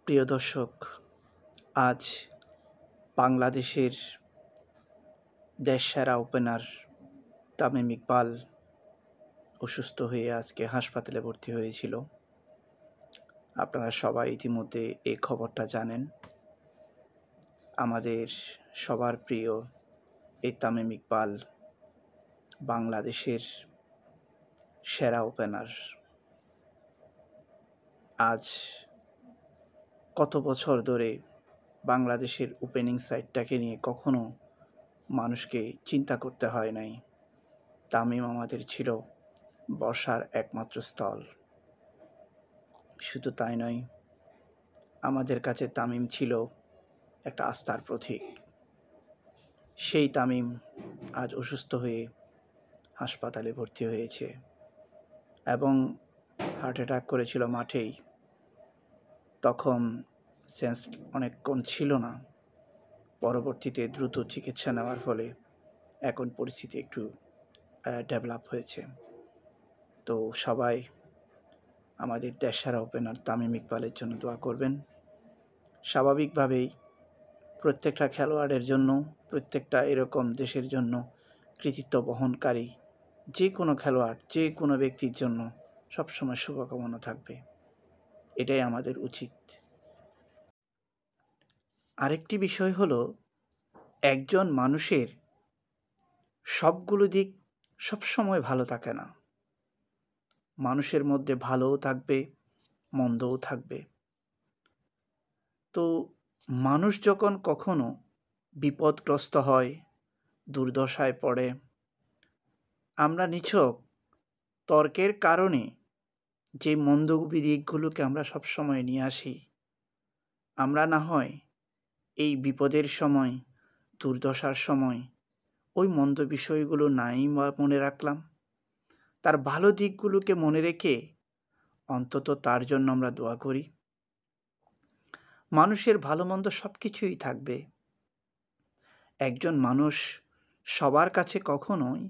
প্রিয় দর্শক, আজ বাংলাদেশের দেশসেরা ওপেনার তামিম ইকবাল অসুস্থ হয়ে আজকে হাসপাতালে ভর্তি হয়েছিল। আপনারা সবাই ইতিমধ্যে এই খবরটা জানেন। আমাদের সবার প্রিয় এই তামিম ইকবাল বাংলাদেশের সেরা ওপেনার। আজ কত বছর ধরে বাংলাদেশের ওপেনিং সাইডটাকে নিয়ে কখনো মানুষকে চিন্তা করতে হয় নাই। তামিম আমাদের ছিল বর্ষার একমাত্র স্থল। শুধু তাই নয়, আমাদের কাছে তামিম ছিল একটা আস্থার প্রতীক। সেই তামিম আজ অসুস্থ হয়ে হাসপাতালে ভর্তি হয়েছে এবং হার্ট অ্যাটাক করেছিল মাঠেই। তখন সেন্স অনেকক্ষণ ছিল না। পরবর্তীতে দ্রুত চিকিৎসা নেওয়ার ফলে এখন পরিস্থিতি একটু ডেভেলপ হয়েছে। তো সবাই আমাদের দেশসেরা ওপেনার তামিম ইকবালের জন্য দোয়া করবেন। স্বাভাবিকভাবেই প্রত্যেকটা খেলোয়াড়ের জন্য, প্রত্যেকটা এরকম দেশের জন্য কৃতিত্ব বহনকারী যে কোনো খেলোয়াড়, যে কোনো ব্যক্তির জন্য সবসময় শুভকামনা থাকবে। এটাই আমাদের উচিত। আরেকটি বিষয় হলো, একজন মানুষের সবগুলো দিক সবসময় ভালো থাকে না। মানুষের মধ্যে ভালোও থাকবে, মন্দও থাকবে। তো মানুষ যখন কখনো বিপদগ্রস্ত হয়, দুর্দশায় পড়ে, আমরা নিছক তর্কের কারণে যে মন্দ দিকগুলোকে আমরা সবসময় নিয়ে আসি, আমরা না হয় এই বিপদের সময়, দুর্দশার সময় ওই মন্দ বিষয়গুলো নাই মনে রাখলাম। তার ভালো দিকগুলোকে মনে রেখে অন্তত তার জন্য আমরা দোয়া করি। মানুষের ভালো মন্দ সব কিছুই থাকবে। একজন মানুষ সবার কাছে কখনোই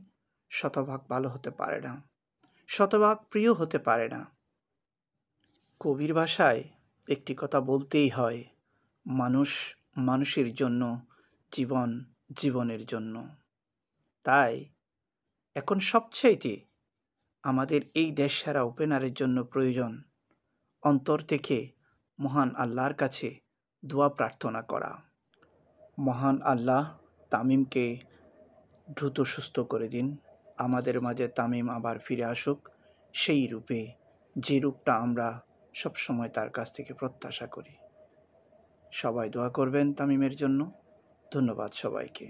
শতভাগ ভালো হতে পারে না, শতভাগ প্রিয় হতে পারে না। কবির ভাষায় একটি কথা বলতেই হয়, মানুষ মানুষের জন্য, জীবন জীবনের জন্য। তাই এখন সবচাইতে আমাদের এই দেশসেরা ওপেনারের জন্য প্রয়োজন অন্তর থেকে মহান আল্লাহর কাছে দোয়া প্রার্থনা করা। মহান আল্লাহ তামিমকে দ্রুত সুস্থ করে দিন। আমাদের মাঝে তামিম আবার ফিরে আসুক সেই রূপে, যে রূপটা আমরা সবসময় তার কাছ থেকে প্রত্যাশা করি। সবাই দোয়া করবেন তামিমের জন্য। ধন্যবাদ সবাইকে।